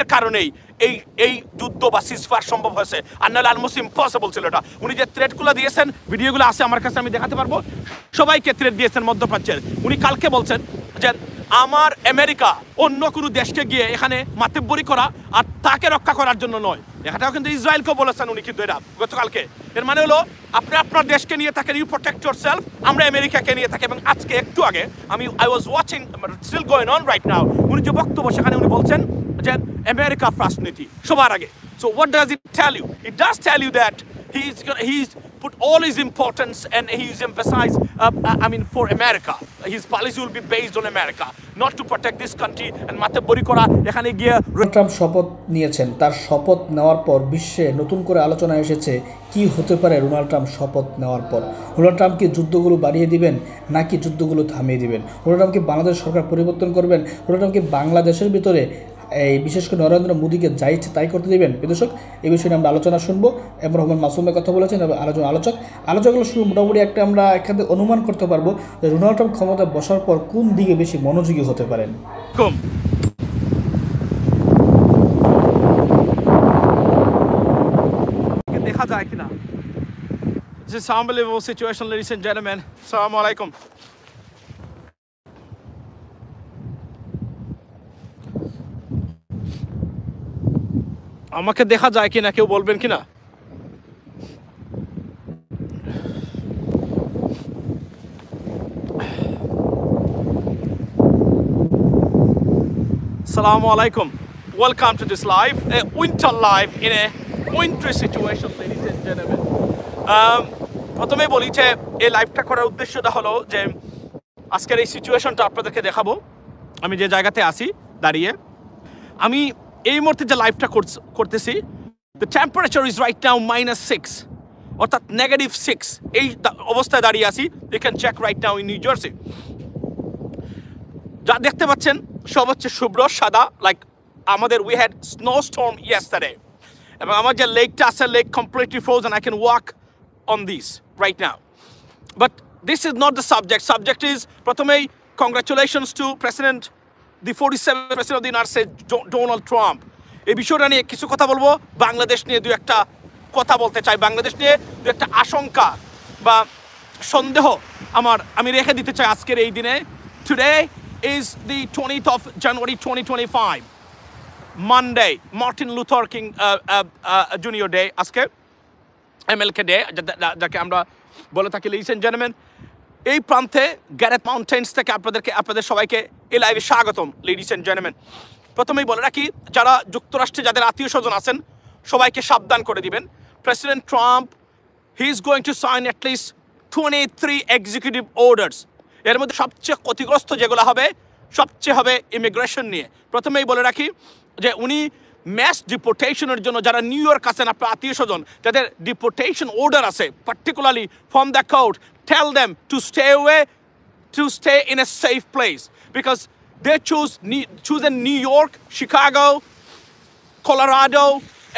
এর কারণেই এই এই যুদ্ধ বা সিজফায়ার সম্ভব হয়েছে, আর নাহলে অলমোস্ট ইম্পসিবল ছিল এটা। উনি যে থ্রেটগুলো দিয়েছেন, ভিডিওগুলো আছে আমার কাছে, আমি দেখাতে পারবো। সবাইকে থ্রেট দিয়েছেন মধ্যপ্রাচ্যের। উনি কালকে বলছেন যে আমার আমেরিকা অন্য কোনো দেশকে গিয়ে এখানে মাতব্বরি করা আর তাকে রক্ষা করার জন্য নয়। এটাও কিন্তু ইসরায়েলকেও বলেছেন উনি, কিন্তু এটা গতকালকে। এর মানে হলো আপনি আপনার দেশকে নিয়ে থাকেন, ইউ প্রোটেক্ট ইয়োরসেলফ, আমরা আমেরিকাকে নিয়ে থাকি। এবং আজকে একটু আগে I was watching, still going on right now, উনি যে বক্তব্য সেখানে উনি বলছেন যে আমেরিকা ফার্স্ট নীতি সবার আগে। So what does it tell you? It does tell you that he's put all his importance and he's emphasized for America. His policy will be based on America, not to protect this country and মাতব্বরি করা। এখানে গিয়ে Trump শপথ নিয়েছেন, তার শপথ নেওয়ার পর বিশ্বে নতুন করে আলোচনা এসেছে কি হতে পারে ডোনাল্ড ট্রাম্প শপথ নেওয়ার পর। ডোনাল্ড ট্রাম্প কি যুদ্ধগুলো বাড়িয়ে দিবেন নাকি যুদ্ধগুলো থামিয়ে দিবেন? ডোনাল্ড ট্রাম্প কি বাংলাদেশ সরকার পরিবর্তন করবেন? ডোনাল্ড ট্রাম্প কি বাংলাদেশের ভিতরে এই বিশেষ করে নরেন্দ্র মোদীকে যা ইচ্ছে তাই করতে দেবেন? দর্শক, এই বিষয়ে আমরা আলোচনা শুনবো। এম রহমান মাসুমের কথা বলেছেন এবং আলোচকগুলো শুরু মোটামুটি একটা আমরা এখান থেকে অনুমান করতে পারবো যে ডোনাল্ড ট্রাম্প ক্ষমতায় বসার পর কোন দিকে বেশি মনোযোগী হতে পারেন। দেখা যায় কিনা? This is an unbelievable situation, ladies and gentlemen. Assalamu alaikum. আমাকে দেখা যায় কিনা কেউ বলবেন কিনা? Assalamu alaikum. Welcome to this live, a winter live in a wintry situation, ladies and gentlemen. প্রথমেই বলি যে এই লাইভটা করার উদ্দেশ্যটা হলো যে আজকের এই সিচুয়েশনটা আপনাদেরকে দেখাবো। আমি যে জায়গাতে আছি দাঁড়িয়ে, আমি এই মুহূর্তে যে লাইভটা করতেছি, the temperature is right now -6, অর্থাৎ -6 এই অবস্থায় দাঁড়িয়ে আছি। You can check right now in New Jersey. যা দেখতে পাচ্ছেন সব হচ্ছে শুভ্র সাদা, লাইক আমাদের we had snow storm yesterday, এবং আমার যে লেকটা আছে, lake completely frozen. I can walk on this right now, but this is not the subject. Subject is প্রথমেই congratulations to president, the 47th president of the United States, Donald Trump. এই বিষয়টা নিয়ে কিছু কথা বলবো। বাংলাদেশ নিয়ে দু একটা কথা বলতে চাই। বাংলাদেশ নিয়ে দু একটা আশঙ্কা বা সন্দেহ আমি রেখে দিতে চাই আজকের এই দিনে। Today is the 20th of January 2025, Monday, Martin Luther King Junior Day, আজকে MLK Day যাকে আমরা বলে থাকি। ladies and gentlemen, এই প্রান্তে গ্যারেথ মাউন্টেন্স থেকে আপনাদের সবাইকে এই লাইভে স্বাগতম। লেডিস এন্ড জেন্টলম্যান, প্রথমেই বলে রাখি, যারা যুক্তরাষ্ট্রে যাদের আত্মীয় স্বজন আছেন সবাইকে সাবধান করে দিবেন। President Trump, he is going to sign at least 23 executive orders. এর মধ্যে সবচেয়ে ক্ষতিগ্রস্ত যেগুলো হবে সবচেয়ে হবে ইমিগ্রেশন নিয়ে। প্রথমেই বলে রাখি যে উনি ম্যাস ডিপোর্টেশনের জন্য যারা নিউ ইয়র্ক আছেন, আপনার আত্মীয় স্বজন যাদের ডিপোর্টেশন অর্ডার আছে, particularly from the court, tell them to stay away, to stay in a safe place, because they choose in New York, Chicago, Colorado,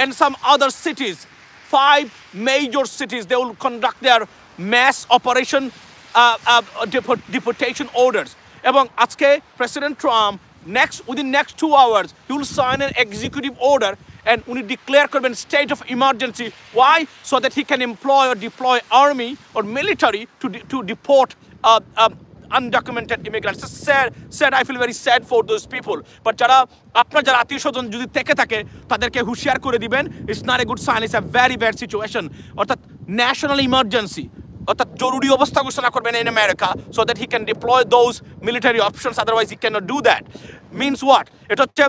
and some other cities. 5 major cities, they will conduct their mass operation deportation orders. এবং আজকে president Trump within next 2 hours he will sign an executive order and উনি declare করবেন state of emergency. Why? So that he can employ or deploy army or military to deport undocumented immigrants. It's sad. I feel very sad for those people. But যারা আত্মীয় স্বজন যদি থেকে থাকে তাদেরকে হুঁশিয়ার করে দিবেন, it's not a good sign, it's a very bad situation. অর্থাৎ ন্যাশনাল ইমার্জেন্সি, অর্থাৎ জরুরি অবস্থা ঘোষণা করবেন in America so that he can deploy those military options, otherwise he cannot do that. Means what? এটা হচ্ছে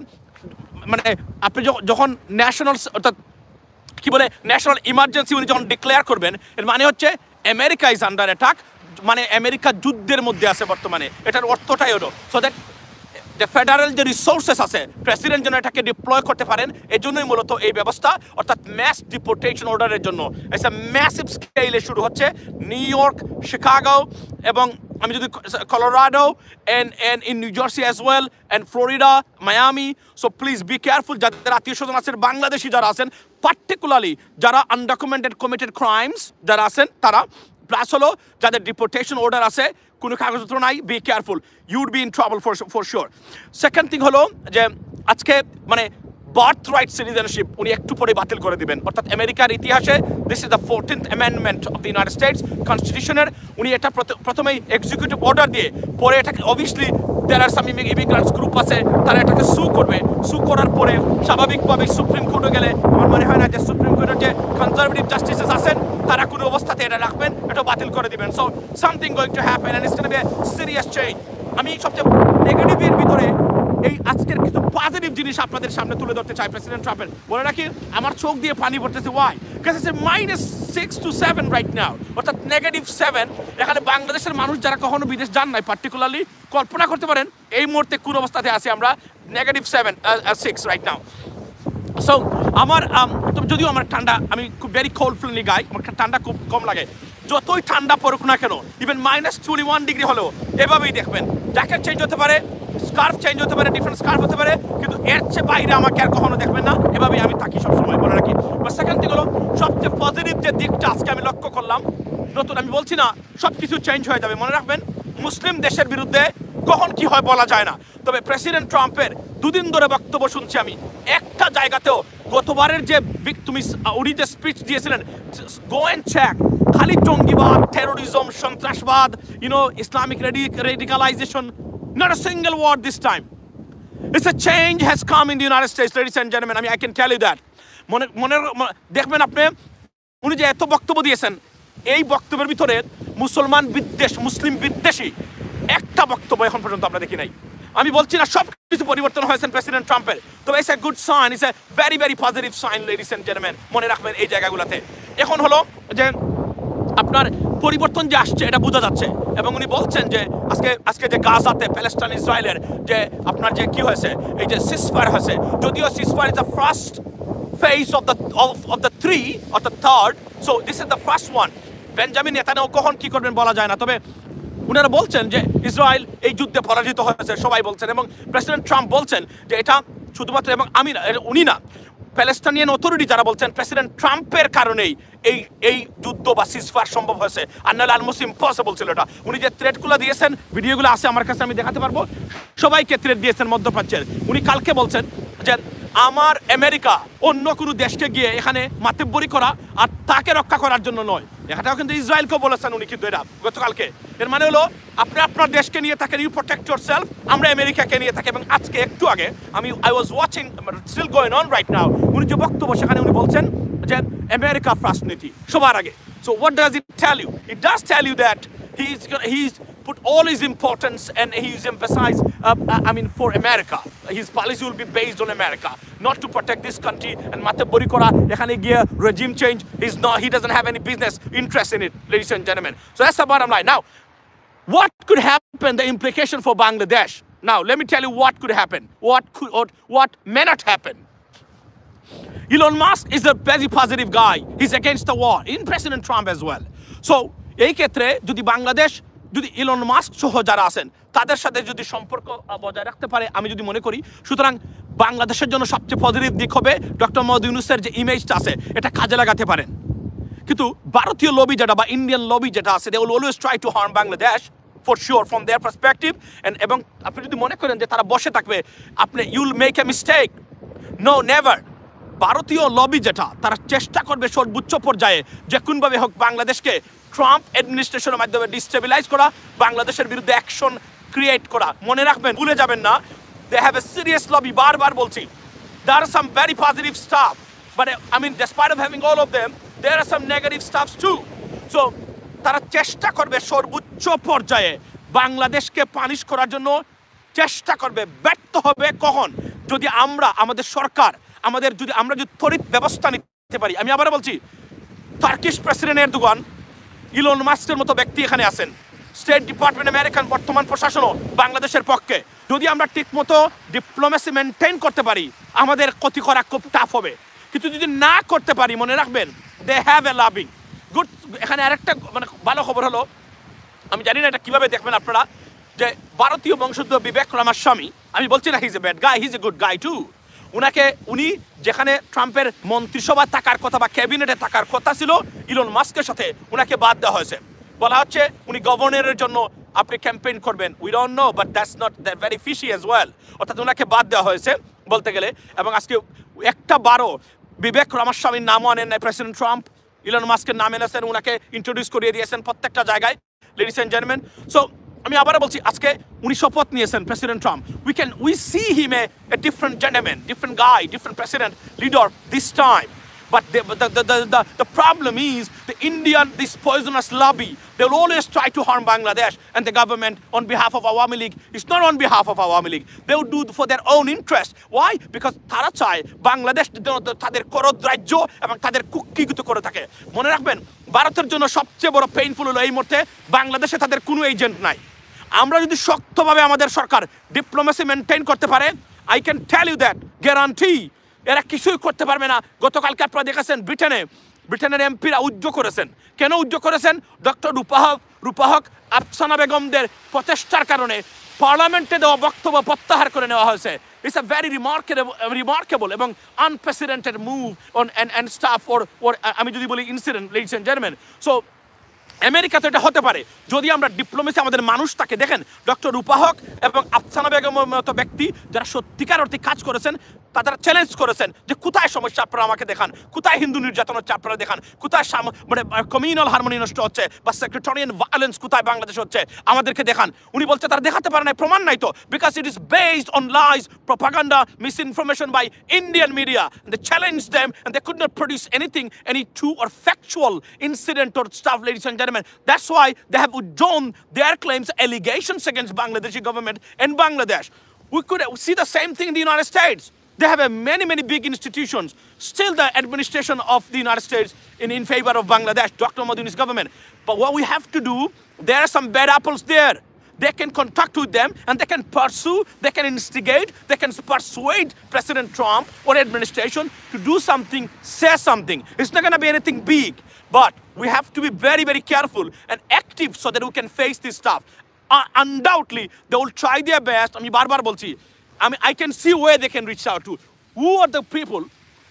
মানে আপনি যখন ন্যাশনাল, অর্থাৎ কি বলে, ন্যাশনাল ইমার্জেন্সি উনি যখন ডিক্লেয়ার করবেন, এর মানে হচ্ছে আমেরিকা ইজ আন্ডার অ্যাটাক, মানে আমেরিকা যুদ্ধের মধ্যে আছে বর্তমানে। এটার অর্থটাই হলো সো দ্যাট যে ফেডারেল যে রিসোর্সেস আছে প্রেসিডেন্ট যেন এটাকে ডিপ্লয় করতে পারেন, এই জন্যই মূলত এই ব্যবস্থা, অর্থাৎ ম্যাস ডিপোর্টেশন অর্ডারের জন্য। এটা ম্যাসিভ স্কেলে শুরু হচ্ছে নিউ ইয়র্ক, শিকাগো, এবং আমি যদি Colorado and in New Jersey as well, and Florida, Miami. So please be careful. যাদের আত্মীয় স্বজন আছেন, বাংলাদেশি যারা আছেন, পার্টিকুলারলি যারা আনডকুমেন্টেড কমিটেড ক্রাইমস যারা আছেন তারা, প্লাস হলো যাদের ডিপোর্টেশন অর্ডার আছে, কোনো কাগজপত্র নাই, be careful, you would be in trouble for sure. Second thing হলো যে আজকে মানে বার্থ রাইট সিটিজেনশিপ উনি একটু পরে বাতিল করে দিবেন। অর্থাৎ আমেরিকার ইতিহাসে this is the 14th amendment of the United States কনস্টিটিউশনের, উনি এটা প্রথমেই এক্সিকিউটিভ অর্ডার দিয়ে পরে এটাকে obviously there are some immigrants group আছে, তারা এটাকে সু করবে। সু করার পরে স্বাভাবিকভাবে সুপ্রিম কোর্টে গেলে আমার মনে হয় না যে সুপ্রিম কোর্টের যে কনজারভেটিভ জাস্টিসেস আছেন তারা কোনো অবস্থাতে এটা রাখবেন, এটা বাতিল করে দিবেন। So something going to happen and it's gonna be a serious change. আমি সবচেয়ে নেগেটিভের ভিতরে এই আজকের কিছু পজিটিভ জিনিস আপনাদের সামনে তুলে ধরতে চাই প্রেসিডেন্ট ট্রাম্পের। বলে রাখি আমার চোখ দিয়ে পানি পড়তেছে। Why? Because it's -6 to 7 right now, অর্থাৎ -7। এখানে বাংলাদেশের মানুষ যারা কখনো বিদেশ যান নাই পার্টিকুলারলি কল্পনা করতে পারেন এই মুহূর্তে কোন অবস্থাতে আছি আমরা। -6 রাইট নাও। সো আমার যদিও আমার ঠান্ডা, আমি খুব ভেরি কোল্ড ফ্রেন্ডলি গাই, আমার ঠান্ডা খুব কম লাগে। যতই ঠান্ডা পড়ুক না কেন, ইভেন -21 ডিগ্রি হলেও এভাবেই দেখবেন জ্যাকেট চেঞ্জ হতে পারে, স্কার্ফ চেঞ্জ হতে পারে, ডিফারেন্ট স্কার্ফ হতে পারে, কিন্তু এর চেয়ে বাইরে আমাকে আর কখনো দেখবেন না। এভাবেই আমি থাকি সবসময়, বলে রাখি। বা সেকেন্ড থিং হলো সবচেয়ে পজিটিভ যে দিকটা আজকে আমি লক্ষ্য করলাম, নতুন, আমি বলছি না সব কিছু চেঞ্জ হয়ে যাবে, মনে রাখবেন মুসলিম দেশের বিরুদ্ধে কখন কি হয় বলা যায় না। তবে প্রেসিডেন্ট ট্রাম্পের দুদিন ধরে বক্তব্য শুনছি আমি, একটা জায়গাতেও গতবারের যে উনি যে স্পিচ দিয়েছিলেন, গো অ্যান্ড চেক, খালি জঙ্গিবাদ, টেরোরিজম, সন্ত্রাসবাদ, Islamic radicalization, not a single word this time. It's a change has come in the United States, ladies and gentlemen. I can tell you that. দেখবেন আপনি উনি যে এত বক্তব্য দিয়েছেন, এই বক্তব্যের ভিতরে মুসলমান বিদ্বেষ, মুসলিম বিদ্বেষী একটা বক্তব্য এখন পর্যন্ত আমরা দেখি নাই। আমি বলছি না সব কিছু পরিবর্তন হয়েছে প্রেসিডেন্ট ট্রাম্পের, তবে it's a good sign, it's a very very positive sign, ladies and gentleman. মনে রাখবেন এই জায়গাগুলোতে এখন হলো যে আপনার পরিবর্তন যে আসছে এটা বোঝা যাচ্ছে। এবং উনি বলছেন যে আজকে যে গাজাতে প্যালেস্টাইন ইসরায়েলের যে আপনার যে কি হয়েছে, এই যে সিসফায়ার হয়েছে, যদিও ceasefire is the first phase of the three or the third, so this is the first one. Benjamin Netanyahu কখন কি করবেন বলা যায় না, তবে উনারা বলছেন যে ইসরায়েল এই যুদ্ধে পরাজিত হয়েছে, সবাই বলছেন। এবং প্রেসিডেন্ট ট্রাম্প বলছেন যে এটা শুধুমাত্র, এবং আমি না, উনি না, প্যালেস্টাইনিয়ান অথরিটি যারা বলছেন প্রেসিডেন্ট ট্রাম্পের কারণেই এই যুদ্ধ বা সিজফায়ার সম্ভব হয়েছে, আর নাহলে অলমোস্ট ইম্পসিবল ছিল এটা। উনি যে থ্রেটগুলো দিয়েছেন, ভিডিওগুলো আছে আমার কাছে, আমি দেখাতে পারবো, সবাইকে থ্রেট দিয়েছেন মধ্যপ্রাচ্যের। উনি কালকে বলছেন যে আমার আমেরিকা অন্য কোনো দেশকে গিয়ে এখানে মাতব্বরি করা আর তাকে রক্ষা করার জন্য নয়। এটাও কিন্তু ইসরায়েলকে বলেছেন উনি, কিন্তু এটা গতকালকে। এর মানে হলো আপনি আপনার দেশকে নিয়ে থাকেন, ইউ প্রোটেক্ট ইয়োরসেলফ, আমরা আমেরিকাকে নিয়ে থাকি। এবং আজকে একটু আগে I was watching, still going on right now, উনি যে বক্তব্য সেখানে উনি বলছেন যে আমেরিকা ফার্স্ট নীতি সবার আগে। So what does it tell you? It does tell you that he's put all his importance and he's emphasized for America. His policy will be based on America, not to protect this country and matabori kora ekhane giye regime change. He doesn't have any business interest in it, ladies and gentlemen. So that's the bottom line. Now what could happen, the implication for Bangladesh? Now let me tell you what could happen, what may not happen. Elon Musk is a very positive guy. He's against the war, in President Trump as well. So এই ক্ষেত্রে যদি বাংলাদেশ যদি Elon Musk সহ যারা আছেন তাদের সাথে যদি সম্পর্ক বজায় রাখতে পারে, আমি যদি মনে করি, সুতরাং বাংলাদেশের জন্য সবচেয়ে পজিটিভ দিক হবে ডক্টর মোহাম্মদ ইউনূসের যে ইমেজটা আছে এটা কাজে লাগাতে পারেন। কিন্তু ভারতীয় লবি যেটা বা ইন্ডিয়ান লবি যেটা আছে, they will always try to harm Bangladesh for sure from their perspective. এবং আপনি যদি মনে করেন যে তারা বসে থাকবে, আপনি you'll make a mistake. No, never. ভারতীয় লবি যেটা, তারা চেষ্টা করবে সর্বোচ্চ পর্যায়ে যে কোনভাবে হোক বাংলাদেশকে ট্রাম্প অ্যাডমিনিস্ট্রেশনের মাধ্যমে ডিস্টেবিলাইজ করা, বাংলাদেশের বিরুদ্ধে অ্যাকশন ক্রিয়েট করা। মনে রাখবেন, ভুলে যাবেন না, they have a serious lobby. বারবার বলছি, there are some very positive stuff, but despite of having all of them, there are some negative stuffs too. So তারা চেষ্টা করবে সর্বোচ্চ পর্যায়ে বাংলাদেশকে পানিশ করার জন্য চেষ্টা করবে। ব্যর্থ হবে কখন? যদি আমাদের সরকার আমরা যদি ত্বরিত ব্যবস্থা নিতে পারি। আমি আবার বলছি, টার্কিশ প্রেসিডেন্ট এরদোগান, ইলন মাস্কের মতো ব্যক্তি এখানে আছেন, স্টেট ডিপার্টমেন্ট আমেরিকান বর্তমান প্রশাসনও বাংলাদেশের পক্ষে। যদি আমরা ঠিকমতো ডিপ্লোমেসি মেনটেন করতে পারি, আমাদের ক্ষতি করা খুব টাফ হবে। কিন্তু যদি না করতে পারি, মনে রাখবেন, they have a loving good. এখানে আরেকটা ভালো খবর হলো, আমি জানি না এটা কিভাবে দেখবেন আপনারা, যে ভারতীয় বংশোদ্ভূত বিবেক রামাস্বামী, আমি বলছি না he is a bad guy, he is a good guy too. উনি যেখানে ট্রাম্পের মন্ত্রিসভায় থাকার কথা বা ক্যাবিনেটে থাকার কথা ছিল ইলন মাস্কের সাথে, উনাকে বাদ দেওয়া হয়েছে। বলা হচ্ছে উনি গভর্নরের জন্য আপনি ক্যাম্পেইন করবেন। We don't know, but that's not that very fishy as well. অর্থাৎ ওনাকে বাদ দেওয়া হয়েছে। বলতে গেলে। এবং আজকে একটা বারো বিবেক রামাস্বামীর নামও আনেন নাই প্রেসিডেন্ট ট্রাম্প, ইলন মাস্কের নাম এনেছেন, ওনাকে ইন্ট্রোডিউস করিয়ে দিয়েছেন প্রত্যেকটা জায়গায়, লেডিস এন্ড জেন্টলম্যান। সো আমি আবারও বলছি, আজকে উনি শপথ নিয়েছেন president Trump. We see him a different gentleman, different guy, different president leader this time. But the problem is the Indian, this poisonous lobby, they will always try to harm Bangladesh, and the government on behalf of Awami League is not on behalf of Awami League. They will do for their own interest. Why? Because তারা চায় বাংলাদেশ তাদের করদ রাজ্য এবং তাদের কুক্ষিগত করে থাকে। মনে রাখবেন, ভারতের জন্য সবচেয়ে বড় পেইনফুল হলো এই মুহূর্তে বাংলাদেশে তাদের কোনো এজেন্ট নাই। আমরা যদি শক্তভাবে আমাদের সরকার ডিপ্লোমেসি মেনটেন করতে পারে, I can tell you that, guarantee, এরা কিছুই করতে পারবে না। গতকালকে আপনারা দেখেছেন ব্রিটেনের এমপিরা উদ্যোগ করেছেন। কেন উদ্যোগ করেছেন? ডক্টর রূপাহক আফসানা বেগমদের প্রচেষ্টার কারণে পার্লামেন্টে দেওয়া বক্তব্য প্রত্যাহার করে নেওয়া হয়েছে। ইটস আ ভেরি রিমার্কেবল এবং unprecedented move on and stuff or আমি যদি বলি incident, ladies and gentleman. So America তো এটা হতে পারে যদি আমরা ডিপ্লোমেসি আমাদের মানুষটাকে দেখেন। ডক্টর রূপাহক এবং আফসানা বেগমের মতো ব্যক্তি যারা সত্যিকার অর্থে কাজ করেছেন, তারা চ্যালেঞ্জ করেছেন যে কোথায় সমস্যা আপনারা আমাকে দেখান, কোথায় হিন্দু নির্যাতন হচ্ছে আপনারা দেখান, কোথায় মানে কমিউনাল হারমোনি নষ্ট হচ্ছে বা সেক্রেটারিয়ান ভায়োলেন্স কোথায় বাংলাদেশ হচ্ছে আমাদেরকে দেখান। উনি বলছে তারা দেখাতে পারে না, প্রমাণ নাই তো, because it is based on lies, propaganda, misinformation by Indian media. They challenged them and they could not produce anything, any true or factual incident or stuff, ladies and gentlemen. That's why they have withdrawn their claims, allegations against Bangladeshi government and Bangladesh. We could see the same thing in the United States. They have many big institutions. Still the administration of the United States in favor of Bangladesh, Dr. Modi's government. But what we have to do, there are some bad apples there. They can contact with them and they can pursue, they can instigate, they can persuade President Trump or administration to do something, say something. It's not going to be anything big, but we have to be very careful and active so that we can face this stuff. Undoubtedly, they will try their best. I mean, barbar bolchi. I can see where they can reach out to. Who are the people,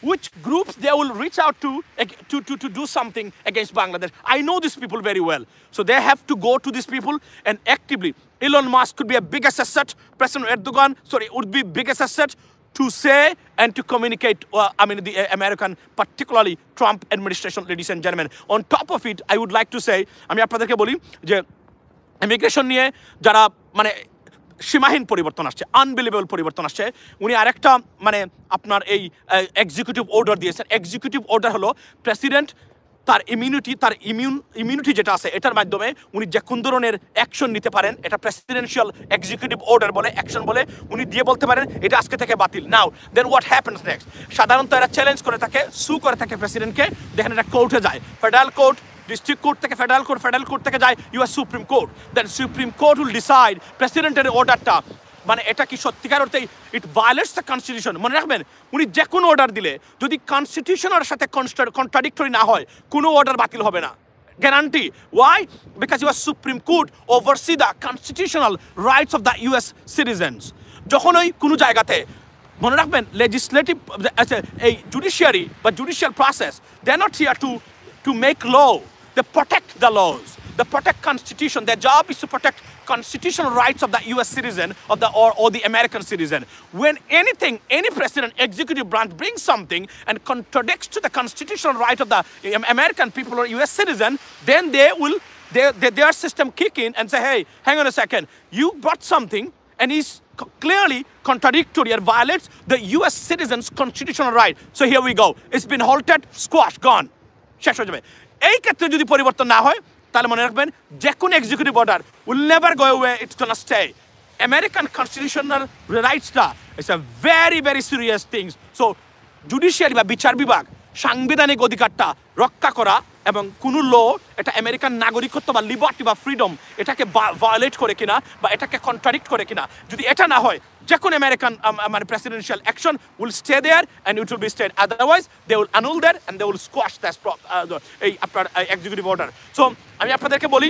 which groups they will reach out to do something against Bangladesh. I know these people very well. So they have to go to these people and actively. Elon Musk could be a biggest asset. President Erdogan, would be biggest asset to say and to communicate, the American, particularly Trump administration, ladies and gentlemen. On top of it, I would like to say, আমি আপনাদেরকে বলি যে immigration নিয়ে যারা মানে সীমাহীন পরিবর্তন আসছে, আনবিলিভেবল পরিবর্তন আসছে। উনি আরেকটা মানে আপনার এই এক্সিকিউটিভ অর্ডার দিয়েছেন। এক্সিকিউটিভ অর্ডার হলো প্রেসিডেন্ট তার ইমিউনিটি যেটা আছে এটার মাধ্যমে উনি যে কোন ধরনের অ্যাকশন নিতে পারেন, এটা প্রেসিডেন্সিয়াল এক্সিকিউটিভ অর্ডার বলে, অ্যাকশন বলে। উনি দিয়ে বলতে পারেন এটা আজকে থেকে বাতিল। নাও দেন হোয়াট হ্যাপেন্স নেক্সট? সাধারণত এরা চ্যালেঞ্জ করে থাকে, সু করে থাকে প্রেসিডেন্টকে, দেখেন এটা কোর্টে যায়, ফেডারেল কোর্ট, ডিস্ট্রিক্ট কোর্ট থেকে ফেডারেল কোর্ট থেকে যায় US supreme court. Then supreme court will decide প্রেসিডেন্টের অর্ডারটা মানে এটা কি সত্যিকার অর্থে ইট ভায়োলেটস দ্য কনস্টিটিউশন। মনে রাখবেন, উনি যে কোনো অর্ডার দিলে যদি কনস্টিটিউশনের সাথে কন্ট্রাডিক্টরি না হয়, কোনো অর্ডার বাতিল হবে না, গ্যারান্টি। Why? Because US supreme court oversee the constitutional rights of the US citizens. যখন ওই কোনো জায়গাতে মনে রাখবেন লেজিসলেটিভ এই জুডিশিয়ারি বা judicial process, they are not here to make law. They protect the laws. They protect constitution. Their job is to protect constitutional rights of the U.S. citizen or the American citizen. When any president, executive branch brings something and contradicts to the constitutional right of the American people or U.S. citizen, then their system kick in and say, hey, hang on a second, you brought something and is clearly contradictory and violates the U.S. citizen's constitutional right. So here we go. It's been halted, squashed, gone. শেষ হয়ে যাবে। এই ক্ষেত্রে যদি পরিবর্তন না হয় তাহলে মনে রাখবেন যে কোনো executive order will never go away, it's gonna stay. American constitutional রাইটসটা it's a very serious things. So judiciary বা বিচার বিভাগ সাংবিধানিক অধিকারটা রক্ষা করা এবং কোনো ল এটা আমেরিকান নাগরিকত্ব বা লিবার্টি বা ফ্রিডম এটাকে ভায়োলেট করে কিনা বা এটাকে কন্ট্রাডিক্ট করে কিনা, যদি এটা না হয় যে কোনো আমেরিকান মানে presidential action will stay there and it will be stayed, otherwise they will annul there and they will squash that এই আপনার এক্সিকিউটিভ অর্ডার। সো আমি আপনাদেরকে বলি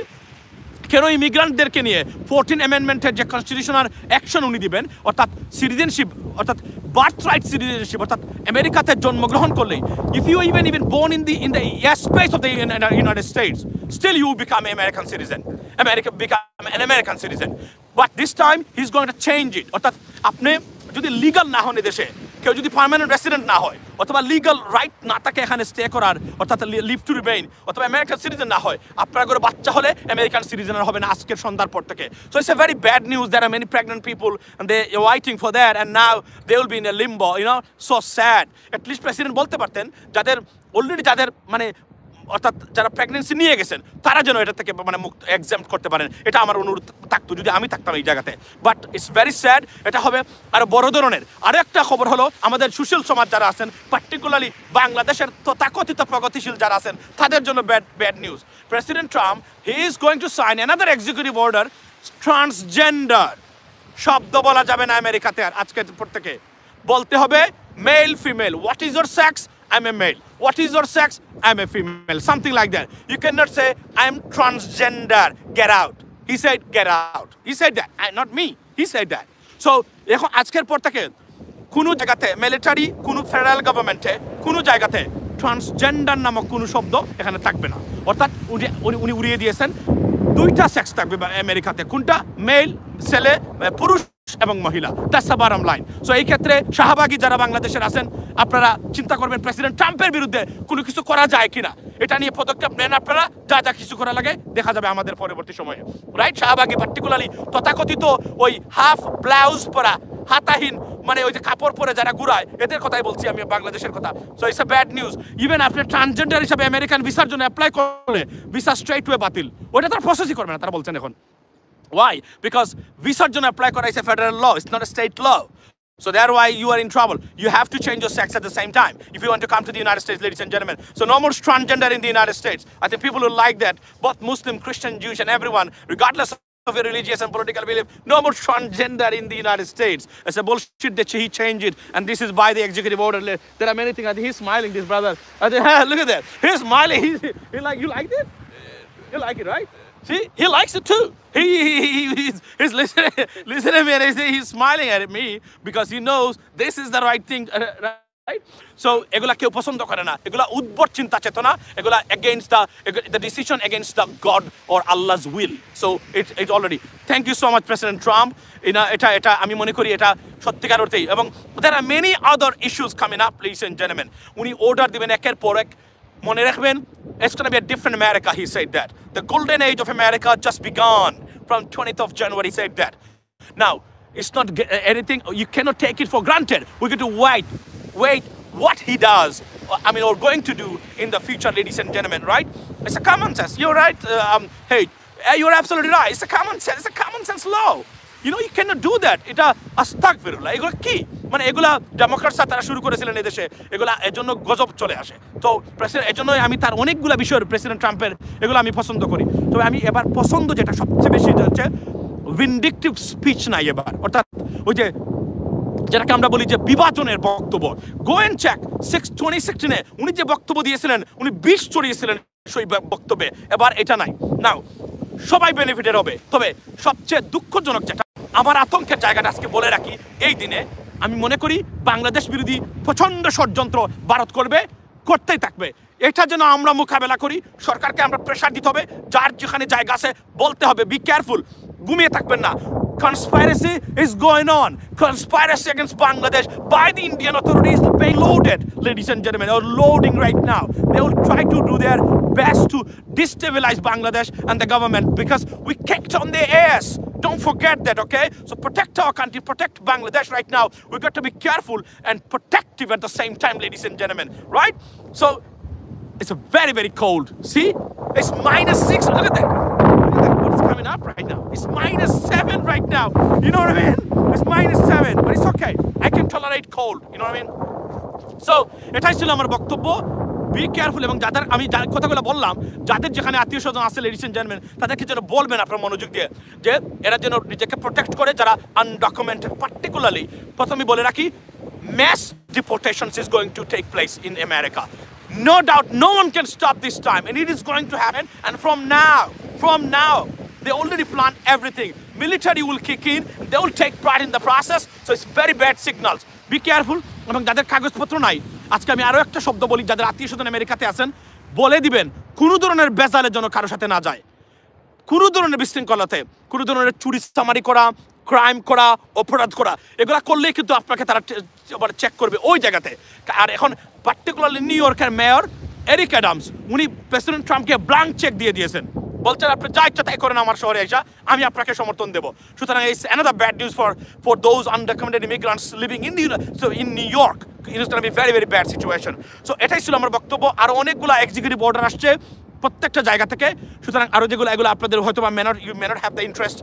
কেন ইমিগ্রান্টদেরকে নিয়ে 14 অ্যামেন্ডমেন্টের যে কনস্টিটিউশনাল অ্যাকশন উনি দিবেন, অর্থাৎ সিটিজেনশিপ, অর্থাৎ বার্থ রাইট সিটিজেনশিপ, অর্থাৎ আমেরিকাতে জন্মগ্রহণ করলেই if you even born in the space of the United States, still you become an American citizen. America become an American citizen. But this time he's going to change it. অর্থাৎ আপনি যদি legal না হন দেশে, কেউ যদি permanent resident না হয় অথবা লিগাল রাইট না থাকে এখানে স্টে করার অর্থাৎ লিভ টু রিমেইন অথবা আমেরিকান সিটিজেন না হয়, আপনার ঘরে বাচ্চা হলে আমেরিকান সিটিজেন হবে না আজকের সন্ধ্যার পর থেকে। So it's a very bad news. There are many pregnant people and they are waiting for that and now they will be in a limbo, you know, so sad. At least president বলতে পারতেন যাদের already যাদের মানে অর্থাৎ যারা pregnancy নিয়ে গেছেন তারা যেন এটা থেকে মানে মুক্ত এক্সাম্পট করতে পারেন, এটা আমার অনুরোধ থাকতো যদি আমি থাকতাম এই জায়গাতে। বাট ইটস ভেরি স্যাড, এটা হবে আরো বড় ধরনের। আরো একটা খবর হলো আমাদের সুশীল সমাজ যারা আছেন, পার্টিকুলারলি বাংলাদেশের তথাকথিত প্রগতিশীল যারা আছেন তাদের জন্য bad news. President Trump he is going to sign another executive order transgender শব্দ বলা যাবে না আমেরিকাতে আর আজকের পর থেকে। বলতে হবে male female. What is your sex? I'm a male. What is your sex? I'm a female. Something like that. You cannot say I'm transgender. Get out. He said get out. He said that. Not me. He said that. So এখন আজকের পর থেকে কোনো জায়গাতে military, কোনো federal গভর্নমেন্টে, কোনো জায়গাতে transgender নামক কোনো শব্দ এখানে থাকবে না। অর্থাৎ উনি উড়িয়ে দিয়েছেন দুইটা সেক্স থাকবে আমেরিকাতে। কোনটা? মেল, ছেলে, পুরুষ এবং মহিলা। That's the bottom line. So এই ক্ষেত্রে শাহবাগী যারা বাংলাদেশের আছেন আপনারা চিন্তা করবেন প্রেসিডেন্ট ট্রাম্পের বিরুদ্ধে কোনো কিছু করা যায় কিনা, এটা নিয়ে পদক্ষেপ নেন আপনারা। যা যা কিছু করা লাগে দেখা যাবে আমাদের পরবর্তী সময়ে, রাইট? শাহবাগী পার্টিকুলারলি তথাকথিত ওই হাফ ব্লাউজ পরা হাতাহীন মানে ওই যে কাপড় পরে যারা ঘুরায় এদের কথাই বলছি আমি, বাংলাদেশের কথা। So it's a bad news. Even আপনি ট্রান্সজেন্ডার হিসাবে আমেরিকান ভিসার জন্য অ্যাপ্লাই করলে ভিসা স্ট্রেট ওয়ে বাতিল, ওটা তারা প্রসেসই করবে না তারা বলছেন এখন। Why? Because visa don't apply kora is a federal law. It's not a state law. So that's why you are in trouble. You have to change your sex at the same time if you want to come to the United States, ladies and gentlemen. So no more transgender in the United States. I think people will like that. Both Muslim, Christian, Jewish, and everyone, regardless of your religious and political belief, no more transgender in the United States. It's a bullshit that he changed it, and this is by the executive order. There are many things. I think he's smiling, this brother. I think, look at that. He's smiling. He like, you like it? You like it, right? See, he likes it too. He's listening to me and he's smiling at me because he knows this is the right thing, right? So, এগুলা কেউ পছন্দ করে না, এগুলা উদ্ভট চিন্তা চেতনা, এগুলা against the decision against the God or Allah's will. So, it already. Thank you so much, President Trump. এটা আমি মনে করি এটা সত্যিকার অর্থেই, এবং there are many other issues coming up, ladies and gentlemen. উনি অর্ডার দিবেন একের পর এক। মনে রাখবেন, it's going to be a different America, he said that. The golden age of America just begun from 20th of January, he said that. Now, it's not anything, you cannot take it for granted. We're going to wait what he does, or going to do in the future, ladies and gentlemen, right? It's a common sense. You're right. Hey, you're absolutely right. It's a common sense. It's a common sense law. You know, you cannot do that. এটা আস্তাগফিরুল্লাহ। এগুলো কি মানে এগুলা ডেমোক্রেটসরা তারা শুরু করেছিলেন এদেশে, এগুলা এজন্য গজব চলে আসে। তো প্রেসিডেন্ট এজন্য আমি তার অনেকগুলা বিষয় প্রেসিডেন্ট ট্রাম্পের এগুলো আমি পছন্দ করি। তবে আমি এবার পছন্দ যেটা সবচেয়ে বেশি হচ্ছে ভিন্ডিকটিভ স্পিচ নাই এবার, অর্থাৎ ওই যে যেটাকে আমরা বলি যে বিভাজনের বক্তব্য। গো এন্ড চেক 2016 উনি যে বক্তব্য দিয়েছিলেন উনি বিষ ছড়িয়েছিলেন সেই বক্তব্যে, এবার এটা নাই। নাও সবাই বেনিফিটেড হবে। তবে সবচেয়ে দুঃখজনক যেটা, আমার আতঙ্কের জায়গাটা আজকে বলে রাখি, এই দিনে আমি মনে করি বাংলাদেশ বিরোধী প্রচন্ড ষড়যন্ত্র ভারত করতেই থাকবে। এটা যেন আমরা মোকাবেলা করি, সরকারকে আমরা প্রেশার দিতে হবে, যার যেখানে জায়গা আছে বলতে হবে বি কেয়ারফুল, ঘুমিয়ে থাকবেন না। Conspiracy is going on. Conspiracy against Bangladesh by the Indian authorities. They loaded, ladies and gentlemen, are loading right now. They will try to do their best to destabilize Bangladesh and the government because we kicked on their ass. Don't forget that, okay? So protect our country, protect Bangladesh right now. We've got to be careful and protective at the same time, ladies and gentlemen, right? So it's a very, very cold. See? It's -6. Look at that. What's coming up right now? It's -7 right now. You know what I mean? It's -7, but it's okay. I can tolerate cold. You know what I mean? So, এটাই ছিল আমার বক্তব্য। Be careful, এবং যাদের আমি কথাগুলো বললাম, যাদের যেখানে আত্মীয় স্বজন আছে লেডিস এন্ড জেন্টলম্যান, তাদেরকে যেন বলবেন আপনার মনোযোগ দিয়ে যে এরা যেন নিজেকে প্রোটেক্ট করে, যারা আনডকুমেন্টেড। পার্টিকুলারলি প্রথমে বলে রাখি, mass deportations is going to take place in America. No doubt, no one can stop this time, and it is going to happen. And from now, they already planned everything. Military will kick in, they will take part in the process. So it's very bad signals. Be careful. এবং যাদের কাগজপত্র নাই, আজকে আমি আরো একটা শব্দ বলি, যাদের আত্মীয় স্বজন আমেরিকাতে আছেন, বলে দিবেন কোনো ধরনের বেজালের জন্য কারোর সাথে না যায়, কোনো ধরনের বিশৃঙ্খলাতে, কোনো ধরনের চুরি চামারি করা, ক্রাইম করা, অপরাধ করা, এগুলা করলেই কিন্তু আপনাকে তারা চেক করবে ওই জায়গাতে। আর এখন পার্টিকুলারলি নিউ ইয়র্কের মেয়র এরিক অ্যাডামস, উনি প্রেসিডেন্ট ট্রাম্পকে ব্ল্যাঙ্ক চেক দিয়ে দিয়েছেন, বলছেন আপনি যা ইচ্ছা তাই করেন আমার শহরে এসে, আমি আপনাকে সমর্থন দেবো। সুতরাং it's another bad news for those undocumented immigrants living in new York. It's gonna be very very bad situation. So এটাই ছিল আমার বক্তব্য। আরও অনেকগুলো এক্সিকিউটিভ অর্ডার আসছে প্রত্যেকটা জায়গা থেকে। সুতরাং আরও যেগুলো এগুলো আপনাদের হয়তো বা you may not have the interest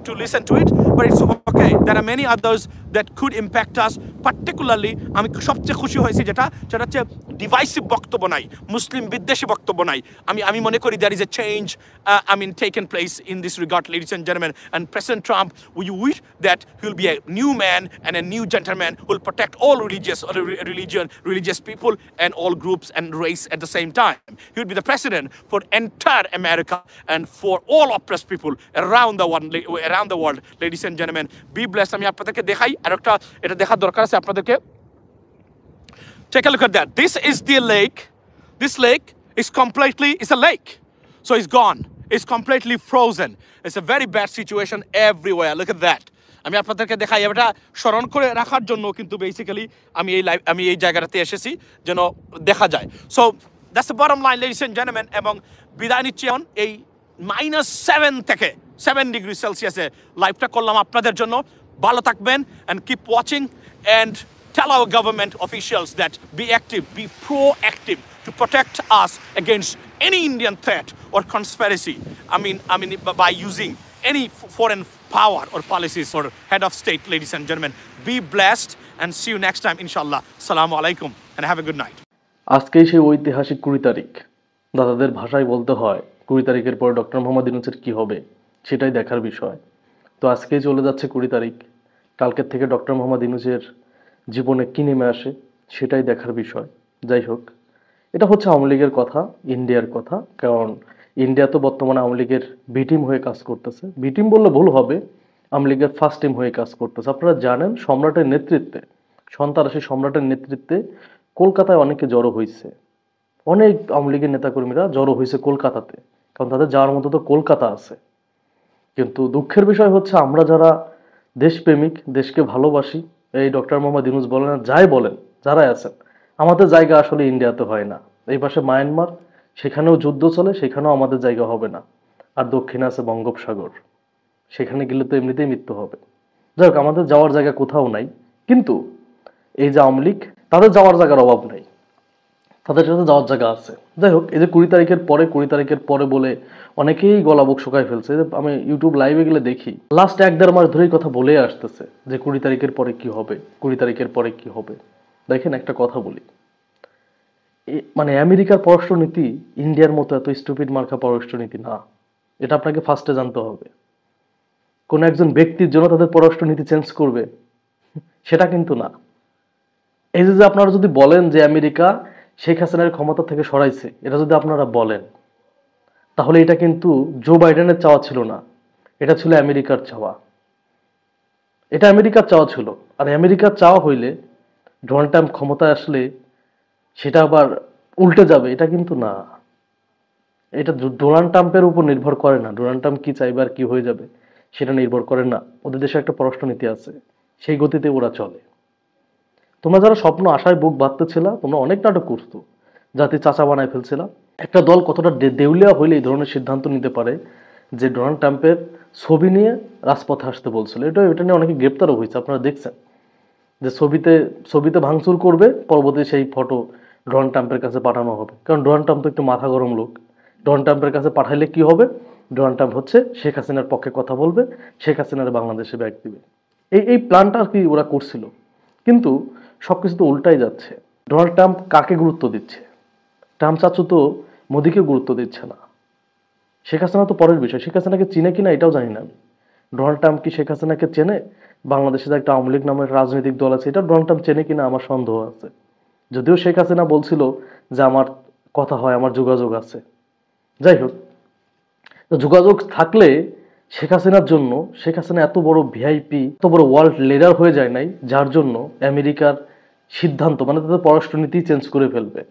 to listen to it, but it's okay. There are many others that could impact us. Particularly আমি সবচেয়ে খুশি হয়েছি যেটা হচ্ছে ডিভাইসিভ বক্তব্য নাই, মুসলিম বিদ্বেষী বক্তব্য নাই। আমি মনে করি there is a change taken place in this regard, ladies and gentlemen. And President Trump, we wish that he will be a new man and a new gentleman who will protect all religious people and all groups and race at the same time. He will be the president for entire America and for all oppressed people around the world, ladies and gentlemen. Be blessed. আমি আপনাদেরকে দেখাই, আর একটা এটা দেখার দরকার আছে আপনাদেরকে। Take a look at that. This is the lake. This lake is it's a lake. So it's gone. It's completely frozen. It's a very bad situation everywhere. Look at that. আমি আপনাদেরকে দেখাই, এটা স্মরণ করে রাখার জন্য কিন্তু বেসিক্যালি আমি এই জায়গাটাতে এসেছি যেন দেখা যায়। So that's the bottom line, ladies and gentleman. এবং বিদায় নিচ্ছি এখন এই -7 থেকে 7 ডিগ্রি সেলসিয়াসে লাইভটা করলাম আপনাদের জন্য। ভালো থাকবেন and keep watching and tell our government officials that be active, be proactive to protect us against any Indian threat or conspiracy. I mean by using any foreign power or policies or head of state, ladies and gentlemen. Be blessed and see you next time, inshallah. Assalamu alaikum and have a good night. আজকেই সেই ঐতিহাসিক 20 তারিখ। দাদাদের ভাষায় বলতে হয় 20 তারিখের পর ডক্টর মোহাম্মদ ইউনূসের কি হবে সেটাই দেখার বিষয়। তো আজকেই চলে যাচ্ছে 20 তারিখ। কালকের থেকে ডক্টর মোহাম্মদ ইউনূসের জীবনে কি নেমে আসে সেটাই দেখার বিষয়। যাই হোক, এটা হচ্ছে আওয়ামী লীগের কথা, ইন্ডিয়ার কথা। কারণ ইন্ডিয়া তো বর্তমানে আওয়ামী লীগের বি টিম হয়ে কাজ করতেছে। বি টিম বললে ভুল হবে, আওয়ামী লীগের ফার্স্ট টিম হয়ে কাজ করতেছে। আপনারা জানেন সম্রাটের নেতৃত্বে, সন্ত্রাসী সম্রাটের নেতৃত্বে কলকাতায় অনেকে জড়ো হয়েছে। অনেক আওয়ামী লীগের নেতাকর্মীরা জড়ো হয়েছে কলকাতাতে, কারণ তাদের যাওয়ার মতো তো কলকাতা আছে। কিন্তু দুঃখের বিষয় হচ্ছে আমরা যারা দেশপ্রেমিক, দেশকে ভালোবাসি, এই ডক্টর মোহাম্মদ ইউনূস বলেন আর যাই বলেন, যারাই আছেন, আমাদের জায়গা আসলে ইন্ডিয়াতে হয় না। এই পাশে মায়ানমার, সেখানেও যুদ্ধ চলে, সেখানেও আমাদের জায়গা হবে না। আর দক্ষিণে আছে বঙ্গোপসাগর, সেখানে গেলে তো এমনিতেই মৃত্যু হবে। যাই হোক, আমাদের যাওয়ার জায়গা কোথাও নাই। কিন্তু এই যে আওয়ামী লীগ, তাদের যাওয়ার জায়গার অভাব নাই, তাদের সাথে যাওয়ার জায়গা আছে। যাই হোক, এই যে 20 তারিখের পরে বলে অনেকেই গলা বুক শুকায় ফেলছে। আমি ইউটিউব লাইভে গেলে দেখি লাস্ট 1-1.5 মাস ধরেই কথা বলে আসতেছে যে 20 তারিখের পরে কি হবে, 20 তারিখের পরে কি হবে। দেখেন, একটা কথা বলি, মানে আমেরিকার পররাষ্ট্রনীতি ইন্ডিয়ার মতো এত স্টুপিড মার্কা পররাষ্ট্রনীতি না। এটা আপনাকে ফার্স্টে জানতে হবে। কোন একজন ব্যক্তির জন্য তাদের পররাষ্ট্রনীতি চেঞ্জ করবে সেটা কিন্তু না। এই যে আপনারা যদি বলেন যে আমেরিকা শেখ হাসিনার ক্ষমতা থেকে সরাইছে, এটা যদি আপনারা বলেন, তাহলে এটা কিন্তু জো বাইডেনের চাওয়া ছিল না, এটা ছিল আমেরিকার চাওয়া। এটা আমেরিকার চাওয়া ছিল। আর আমেরিকার চাওয়া হইলে ডোনাল্ড ট্রাম্প ক্ষমতায় আসলে সেটা আবার উল্টে যাবে, এটা কিন্তু না। এটা ডোনাল্ড ট্রাম্পের উপর নির্ভর করে না। ডোনাল্ড ট্রাম্প কি চাইবে আর কি হয়ে যাবে সেটা নির্ভর করে না। ওদের দেশে একটা পররাষ্ট্রনীতি আছে, সেই গতিতে ওরা চলে। তোমরা যারা স্বপ্ন আশায় বুক বাঁধতেছিল, তোমরা অনেক নাটক করছো, জাতি চাচা বানায় ফেলছিল। একটা দল কতটা দেউলিয়া হইলে এই ধরনের সিদ্ধান্ত নিতে পারে যে ডোনাল্ড ট্রাম্পের ছবি নিয়ে রাজপথে আসতে বলছিল। এটা নিয়ে অনেকে গ্রেপ্তারও হয়েছে। আপনারা দেখছেন যে ছবিতে ভাঙচুর করবে, পরবর্তী সেই ফটো ডোনাল্ড ট্রাম্পের কাছে পাঠানো হবে। কারণ ডোনাল্ড ট্রাম্প তো একটু মাথা গরম লোক। ডোনাল্ড ট্রাম্পের কাছে পাঠাইলে কি হবে, ডোনাল্ড ট্রাম্প হচ্ছে শেখ হাসিনার পক্ষে কথা বলবে, শেখ হাসিনার বাংলাদেশে ব্যাগ দিবে। এই প্ল্যানটা আর কি ওরা করছিল। কিন্তু সবকিছু তো উল্টাই যাচ্ছে। ডোনাল্ড ট্রাম্প কাকে গুরুত্ব দিচ্ছে? ট্রাম্প চাচু তো মোদিকে গুরুত্ব দিচ্ছে না। শেখ হাসিনা তো পরের বিষয়। শেখ হাসিনাকে চিনে কিনা এটাও জানি না আমি। ডোনাল্ড ট্রাম্প কি শেখ হাসিনাকে চেনে? বাংলাদেশে যে একটা আওয়ামী লীগ নামের রাজনৈতিক দল আছে, এটা ডোনাল্ড ট্রাম্প চেনে কিনা আমার সন্দেহ আছে। যদিও শেখ হাসিনা বলছিল যে আমার কথা হয়, আমার যোগাযোগ আছে। যাই হোক, যোগাযোগ থাকলে শেখ হাসিনার জন্য, শেখ হাসিনা এত বড় ভিআইপি, এত বড় ওয়ার্ল্ড লিডার হয়ে যায় নাই, যার জন্য আমেরিকার সিদ্ধান্ত, মানে তাদের পররাষ্ট্রনীতি চেঞ্জ করে ফেলবে।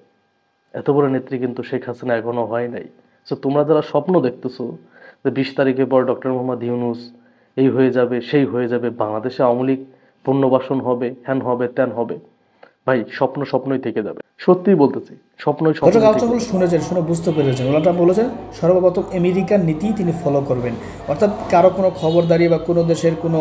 এত বড় নেত্রী কিন্তু শেখ হাসিনা এখনো হয় নাই। সো তোমরা যারা স্বপ্ন দেখতেছো যে 20 তারিখের পর ডক্টর মোহাম্মদ ইউনূস এই হয়ে যাবে, সেই হয়ে যাবে, বাংলাদেশে আওয়ামী লীগ পুনর্বাসন হবে, হ্যান হবে, ত্যান হবে। ভাই স্বপ্নই থেকে যাবে, সত্যিই বলতেছি, স্বপ্নই দর্শক থেকে আলোচনাগুলো শুনেছেন, শুনে বুঝতে পেরেছেন ডোনাল্ড ট্রাম্প বলেছেন সর্বপ্রথম আমেরিকার নীতি তিনি ফলো করবেন, অর্থাৎ কারো কোনো খবরদারি বা কোনো দেশের কোনো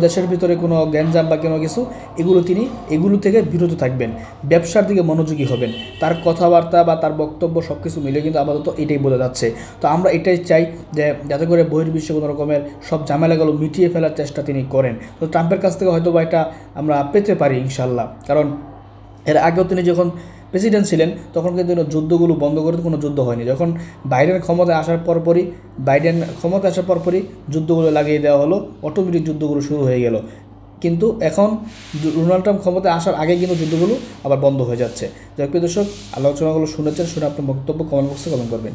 দেশের ভিতরে কোনো গ্যাঞ্জাম বা কোনো কিছু এগুলো থেকে বিরত থাকবেন, ব্যবসার দিকে মনোযোগী হবেন। তার কথাবার্তা বা তার বক্তব্য সব কিছু মিলে কিন্তু আপাতত এটাই বোঝা যাচ্ছে। তো আমরা এটাই চাই যে যাতে করে বহির্বিশ্বে কোনো রকমের সব ঝামেলাগুলো মিটিয়ে ফেলার চেষ্টা তিনি করেন। তো ট্রাম্পের কাছ থেকে হয়তো বা এটা আমরা পেতে পারি ইনশাল্লাহ, কারণ এর আগেও তিনি যখন প্রেসিডেন্ট ছিলেন তখন কিন্তু যুদ্ধগুলো বন্ধ করে কোনো যুদ্ধ হয়নি। যখন বাইডেন ক্ষমতায় আসার পরপরই যুদ্ধগুলো লাগিয়ে দেওয়া হলো, অটোমেটিক যুদ্ধগুলো শুরু হয়ে গেল। কিন্তু এখন ডোনাল্ড ট্রাম্প ক্ষমতায় আসার আগে কিন্তু যুদ্ধগুলো আবার বন্ধ হয়ে যাচ্ছে। যাই হোক প্রিয় দর্শক, আলোচনাগুলো শুনেছেন, শুনে আপনার বক্তব্য কমেন্ট বক্সে কমেন্ট করবেন।